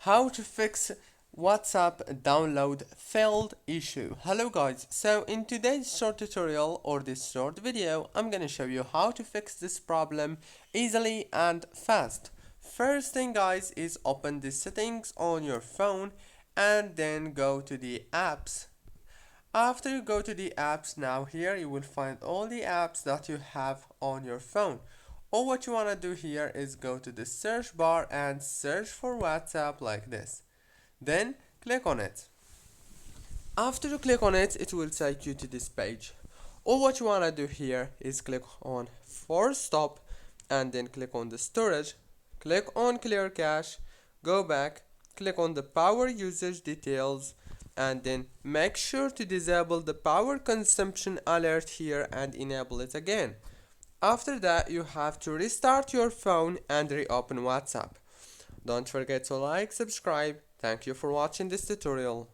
how to fix WhatsApp download failed issue. Hello guys, so in today's short tutorial or this short video, I'm gonna show you how to fix this problem easily and fast. First thing guys is open the settings on your phone and then go to the apps. After you go to the apps, now here you will find all the apps that you have on your phone. All what you want to do here is go to the search bar and search for WhatsApp like this. Then click on it. After you click on it, it will take you to this page. All what you want to do here is click on force stop and then click on the storage. Click on clear cache, go back, click on the power usage details and then make sure to disable the power consumption alert here and enable it again. After that, you have to restart your phone and reopen WhatsApp. Don't forget to like, subscribe. Thank you for watching this tutorial.